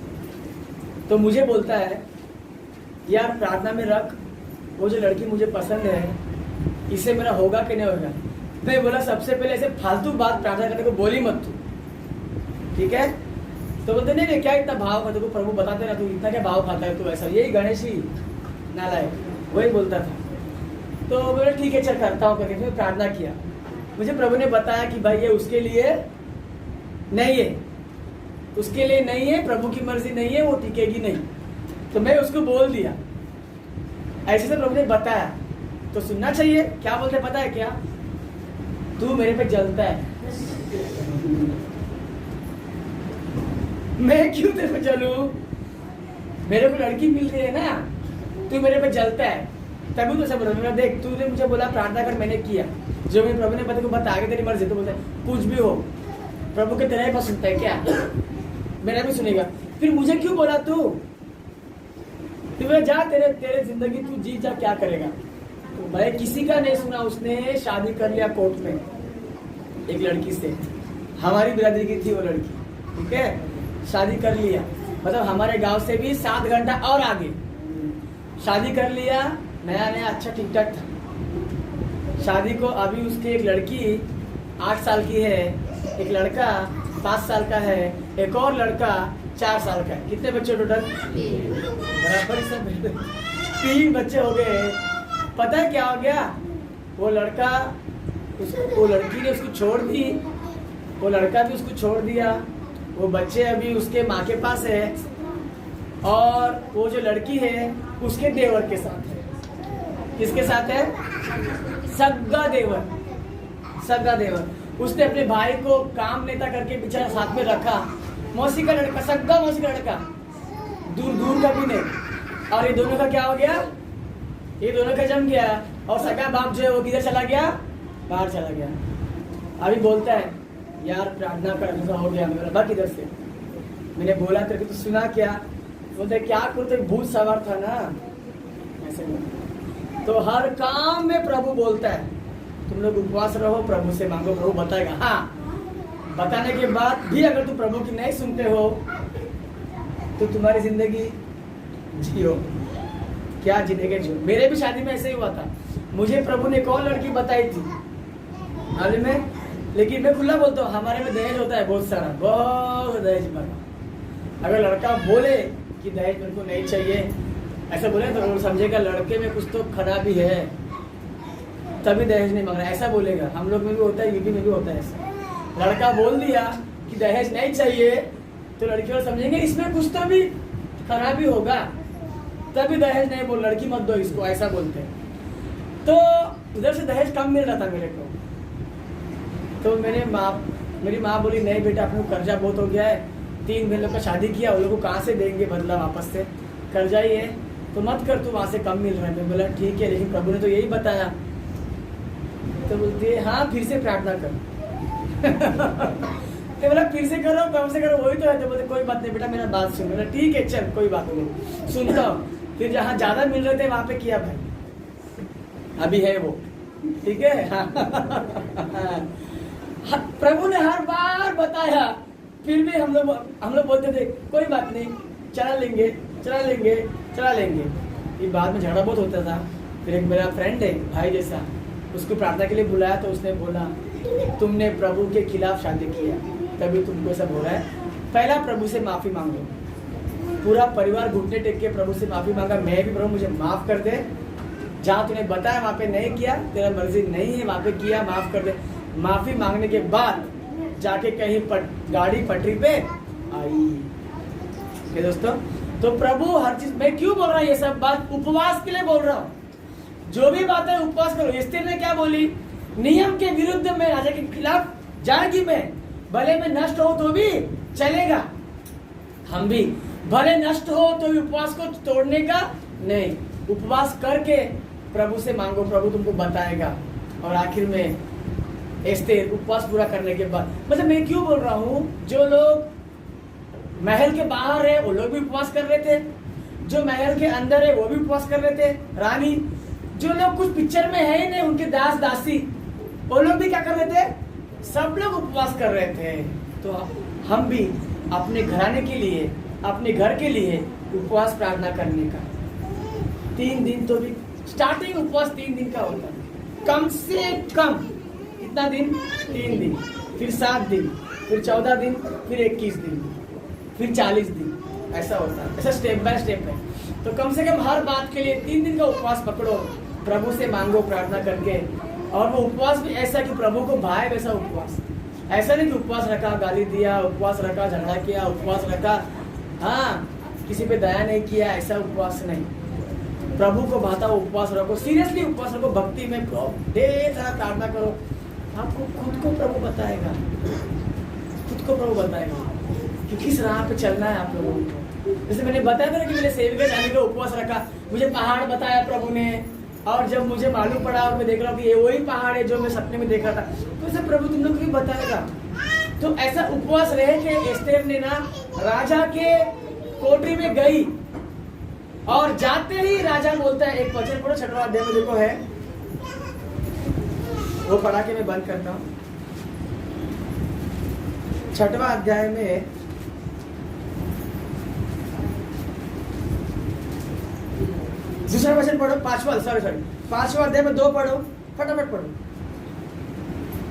तो मुझे बोलता है यार प्रार्थना में रख, वो जो लड़की मुझे पसंद है इससे मेरा होगा कि नहीं होगा। मैं बोला सबसे पहले ऐसे फालतू बात प्रार्थना करने को बोली मत तू, ठीक है। तो बोलते नहीं क्या इतना भाव है, तो प्रभु बताते ना तू इतना क्या भाव खाता है तू ऐसा। यही गणेश ही नालायक वही बोलता था। तो बोले ठीक है चल करता हूँ करके फिर प्रार्थना किया। मुझे प्रभु ने बताया कि भाई ये उसके लिए नहीं है, उसके लिए नहीं है, प्रभु की मर्जी नहीं है, वो टिकेगी नहीं। तो मैं उसको बोल दिया, ऐसे से प्रभु ने बताया तो सुनना चाहिए। क्या बोलते पता है क्या, तू मेरे पे जलता है। मैं क्यों तेरे पे जलूं, मेरे को लड़की मिल रही है ना, तू मेरे पे जलता है। तभी तो सब बोला देख तूने मुझे बोला प्रार्थना कर, मैंने किया जो मैं प्रभु ने पता को बता के तेरी मर्जी। तो बोलता है कुछ भी हो प्रभु के तेरा ही पास सुनता है क्या, मेरा भी सुनेगा। फिर मुझे क्यों बोला तू जा तेरे जिंदगी तू जी जा, क्या करेगा। तो मैं किसी का नहीं सुना, उसने शादी कर लिया कोर्ट में एक लड़की से, हमारी बिरादरी की थी वो लड़की, ठीक है। शादी कर लिया, मतलब हमारे गांव से भी 7 घंटा और आगे शादी कर लिया, नया नया अच्छा ठीक ठाक था। शादी को अभी उसकी एक लड़की 8 साल की है, एक लड़का 5 साल का है, एक और लड़का 4 साल का है। कितने बच्चे टोटल? बराबर सब 3 बच्चे हो गए। पता है क्या हो गया, वो लड़का वो लड़की ने उसको छोड़ दी, वो लड़का भी उसको छोड़ दिया, वो बच्चे अभी उसके माँ के पास है, और वो जो लड़की है उसके देवर के साथ है। किसके साथ है? सग्गा देवर, सग्गा देवर। उसने अपने भाई को काम नेता करके बेचारा साथ में रखा, मौसी का लड़का, सग्गा मौसी का लड़का, दूर दूर का भी नहीं। और ये दोनों का क्या हो गया, ये दोनों का जम गया। और सगा बाप जो है वो किधर चला गया, बाहर चला गया। अभी बोलता है यार प्रार्थना कर, ऐसा हो गया मेरा बात इधर से। मैंने बोला तेरे को तो सुना क्या, बोलते क्या करो, तो भूत सवार था ना ऐसे में। तो हर काम में प्रभु बोलता है तुम लोग उपवास रहो, प्रभु से मांगो, प्रभु बताएगा। हाँ, बताने के बाद भी अगर तुम प्रभु की नहीं सुनते हो तो तुम्हारी जिंदगी जियो, क्या जिंदगी जियो। मेरे भी शादी में ऐसे ही हुआ था, मुझे प्रभु ने कौन लड़की बताई थी मालूम है, लेकिन मैं खुला बोलता हूँ हमारे में दहेज होता है बहुत सारा, बहुत दहेज मांगा। अगर लड़का बोले कि दहेज मेरे को नहीं चाहिए ऐसा बोले तो वो समझेगा लड़के में कुछ तो खराबी है, तभी दहेज नहीं मांग रहा, ऐसा बोलेगा। हम लोग में भी होता है, यूपी में भी होता है ऐसा। लड़का बोल दिया कि दहेज नहीं चाहिए तो लड़की वाले समझेंगे इसमें कुछ तो भी खराबी होगा, तभी दहेज नहीं बोल, लड़की मत दो इसको, ऐसा बोलते हैं। तो उधर से दहेज कम मिल रहा था मेरे को, तो मेरी माँ बोली नहीं बेटा अपने को कर्जा बहुत हो गया है, 3 बहन लोग का शादी किया, वो लोग को कहाँ से देंगे बदला वापस से, कर्जा ही है तो मत कर, तू वहाँ से कम मिल रहा है। मैं बोला ठीक है, लेकिन प्रभु ने तो यही बताया। तो बोलती है हाँ फिर से प्रार्थना कर। तो बोला फिर से करो, कम से करो, वही तो है। तो बोलते कोई बात नहीं बेटा मेरा बात सुन। बोला ठीक है चल कोई बात नहीं सुनता हूँ। फिर जहाँ ज्यादा मिल रहे थे वहां पे किया भाई, अभी है वो, ठीक है। प्रभु ने हर बार बताया, फिर भी हम लोग बोलते थे कोई बात नहीं, चला लेंगे चला लेंगे चला लेंगे। ये बाद में झगड़ा बहुत होता था। फिर एक मेरा फ्रेंड है भाई जैसा, उसको प्रार्थना के लिए बुलाया तो उसने बोला तुमने प्रभु के खिलाफ शादी किया तभी तुमको सब हो रहा है, पहला प्रभु से माफी मांगो। पूरा परिवार घुटने टेक के प्रभु से माफी मांगा, मैं भी प्रभु मुझे माफ कर दे, जहाँ तूने बताया वहाँ पे नहीं किया, तेरा मर्जी नहीं है वहाँ पे किया, माफ कर दे। माफी मांगने के बाद जाके कहीं गाड़ी पटरी पे आई। दोस्तों तो प्रभु हर चीज, मैं क्यों बोल रहा हूँ ये सब बात, उपवास के लिए बोल रहा हूँ। जो भी बात है उपवास करो। एस्तेर ने क्या बोली, नियम के विरुद्ध में राजा के खिलाफ जाएगी, मैं भले में नष्ट हो तो भी चलेगा। हम भी भले नष्ट हो तो भी उपवास को तोड़ने का नहीं, उपवास करके प्रभु से मांगो, प्रभु तुमको बताएगा। और आखिर में एस्तेर उपवास पूरा करने के बाद, मतलब मैं क्यों बोल रहा हूँ, जो लोग महल के बाहर है वो लोग भी उपवास कर रहे थे, जो महल के अंदर है वो भी उपवास कर रहे थे, रानी, जो लोग कुछ पिक्चर में है ही नहीं, उनके दास दासी, वो लोग भी क्या कर रहे थे, सब लोग उपवास कर रहे थे। तो हम भी अपने घराने के लिए, अपने घर के लिए उपवास प्रार्थना करने का 3 दिन, तो भी स्टार्टिंग उपवास 3 दिन का होता है, कम से कम कितना दिन, 3 दिन, फिर 7 दिन, फिर 14 दिन, फिर 21 दिन, फिर 40 दिन, ऐसा होता है, ऐसा स्टेप बाय स्टेप है। तो कम से कम हर बात के लिए 3 दिन का उपवास पकड़ो, प्रभु से मांगो प्रार्थना करके, और वो उपवास भी ऐसा कि प्रभु को भाए वैसा उपवास, ऐसा नहीं कि उपवास रखा गाली दिया, उपवास रखा झगड़ा किया, उपवास रखा हाँ किसी पे दया नहीं किया, ऐसा उपवास नहीं, प्रभु को भाता हुआ उपवास रखो, सीरियसली उपवास रखो, भक्ति में ढेर सारा प्रार्थना करो, आपको खुद को प्रभु बताएगा, खुद को प्रभु बताएगा कि किस राह पे चलना है आप लोगों को। जैसे मैंने बताया था ना कि मैंने सेविका जाने का उपवास रखा, मुझे पहाड़ बताया प्रभु ने, और जब मुझे मालूम पड़ा और मैं देख रहा हूँ कि ये वही पहाड़ है जो मैं सपने में देखा था, तो ऐसा प्रभु तुम लोग को भी बताएगा। तो ऐसा उपवास रहे कि एस्तेर ने ना राजा के कोठरी में गई, और जाते ही राजा बोलता है, एक वचन पढ़ो 6वां अध्याय में, देखो है वो पढ़ा के मैं बंद करता हूँ। 6वां अध्याय में दूसरा वचन पढ़ो, 5वां अध्याय में 2 पढ़ो, फटाफट पढ़ो।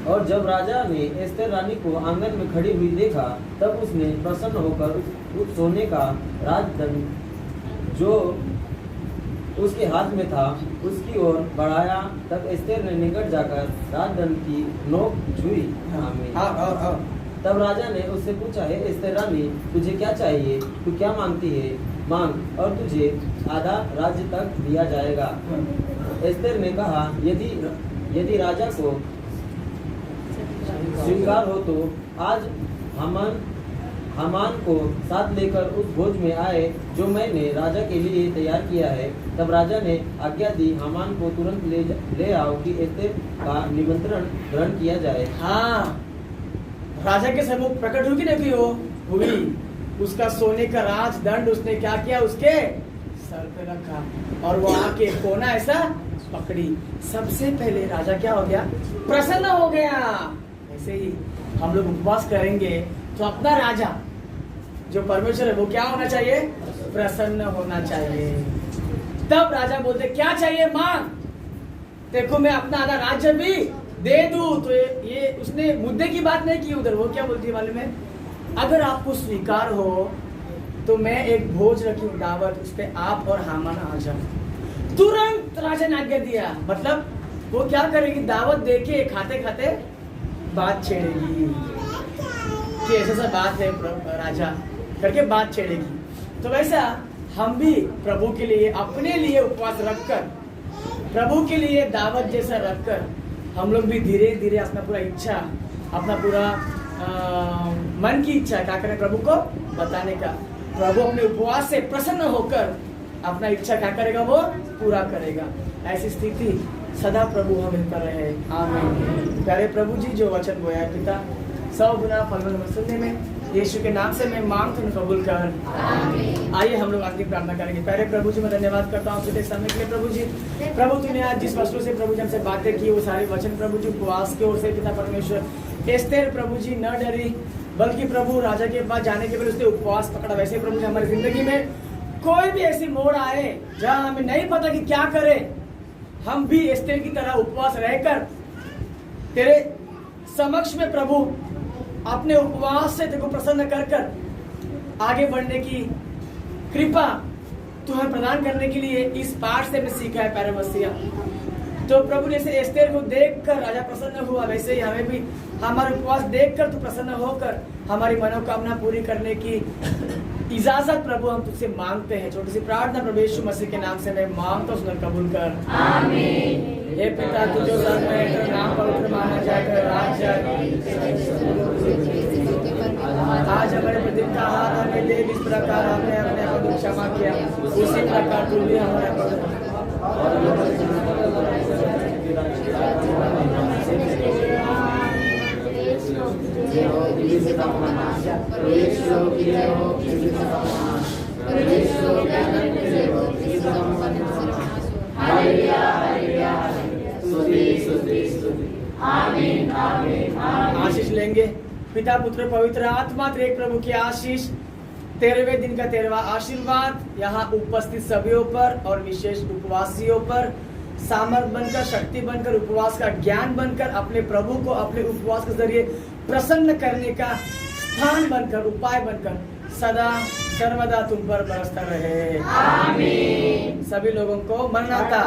और जब राजा ने एस्तेर रानी को आंगन में खड़ी हुई देखा, तब उसने प्रसन्न होकर उस सोने का राजदंड जो उसके हाथ में था उसकी ओर बढ़ाया, तब एस्तेर ने निकट जाकर राजदंड की नोक छुई। आमीन। तब राजा ने उससे पूछा, है एस्तेर रानी, तुझे क्या चाहिए, तू क्या मांगती है, मांग और तुझे आधा राज्य तक दिया जाएगा। एस्तेर ने कहा, यदि राजा को स्वीकार हो तो आज हामान को साथ लेकर उस भोज में आए जो मैंने राजा के लिए तैयार किया है। तब राजा ने आज्ञा दी, हामान को तुरंत ले आओ कि एस्तेर का निमंत्रण ग्रहण किया जाए। हाँ, राजा के सम्मुख प्रकट हुई कि नहीं हुई, उसका सोने का राजदंड उसने क्या किया, उसके सर पे रखा, और वो आके कोना ऐसा पकड़ी। सबसे पहले राजा क्या हो गया, प्रसन्न हो गया। ऐसे ही हम लोग उपवास करेंगे तो अपना राजा जो परमेश्वर है वो क्या होना चाहिए, प्रसन्न होना चाहिए। तब राजा बोलते, क्या चाहिए मांग, देखो मैं अपना आधा राज्य भी दे दूं। तो ये उसने मुद्दे की बात नहीं की उधर, वो क्या बोलती है मालूम है, अगर आपको स्वीकार हो तो मैं एक भोज रखी हूँ, दावत, उस पे आप और हामान आ जाओ। तुरंत राजा ने आज्ञा दिया, मतलब वो क्या करेगी, दावत देके खाते खाते बात छेड़ेगी कि ऐसा बात है राजा करके बात छेड़ेगी। तो वैसा हम भी प्रभु के लिए, अपने लिए उपवास रखकर, प्रभु के लिए दावत जैसा रखकर, हम लोग भी धीरे धीरे अपना पूरा इच्छा, अपना पूरा मन की इच्छा क्या करें, प्रभु को बताने का। प्रभु अपने उपवास से प्रसन्न होकर अपना इच्छा क्या करेगा, वो पूरा करेगा। ऐसी स्थिति सदा प्रभु हमें कर रहे हैं। आमीन। प्यारे प्रभु जी, जो वचन बोया है पिता, 100 गुना फल सुनने में यीशु के नाम से मैं मांगता हूँ, कबूल कर। आइए हम लोग आगे प्रार्थना करेंगे। प्यारे प्रभु जी, मैं धन्यवाद करता हूँ सीधे समय के लिए। प्रभु जी, प्रभु तूने आज जिस वस्तु से प्रभु जी हमसे बातें की, वो सारे वचन प्रभु जी उपवास की ओर से पिता परमेश्वर। एस्तेर प्रभु जी न डरी, बल्कि प्रभु राजा के पास जाने के बाद उसने उपवास पकड़ा। वैसे प्रभु जी हमारी जिंदगी में कोई भी ऐसी मोड़ आए जहाँ हमें नहीं पता कि क्या करे, हम भी एस्तेर की तरह उपवास रहकर तेरे समक्ष में प्रभु अपने उपवास से तेरे को प्रसन्न कर कर आगे बढ़ने की कृपा तू हमें प्रदान करने के लिए इस पाठ से हमने सीखा है प्यारे मसीहा। तो प्रभु जैसे एस्तेर को देखकर राजा प्रसन्न हुआ, वैसे ही हमें भी हमारा उपवास देखकर तू प्रसन्न होकर हमारी मनोकामना पूरी करने की इजाजत प्रभु हम तुझसे मांगते हैं। छोटी सी प्रार्थना प्रभु यीशु मसीह के नाम से मैं मांगता हूँ, सुनकर कबूल कर। आमीन। हे पिता, तू जो स्वर्ग में है, तेरा नाम पवित्र माना जाए, तेरा राज्य आज हमारे प्रतिदिन का आहार हमें दे, जिस प्रकार हमने अपने आप को क्षमा किया उसी प्रकार तू भी हमारा परमेश्वर की जय हो, कृष्ण का नाम। परमेश्वर की जय हो, कृष्ण का सर्वनाश हो। Hallelujah hallelujah hallelujah. स्तुति स्तुति स्तुति। आमीन आमीन आमीन। आशीष लेंगे। पिता पुत्र पवित्र आत्मा त्रिएक प्रभु की आशीष 13वें दिन का 13वां आशीर्वाद यहाँ उपस्थित सभीयों पर और विशेष उपवासियों पर सामर्थ बनकर, शक्ति बनकर, उपवास का ज्ञान बनकर, अपने प्रभु को अपने उपवास के जरिए प्रसन्न करने का स्थान बनकर, उपाय बनकर सदा सर्वदा तुम पर बरसता रहे। आमीन। सभी लोगों को मरनाता।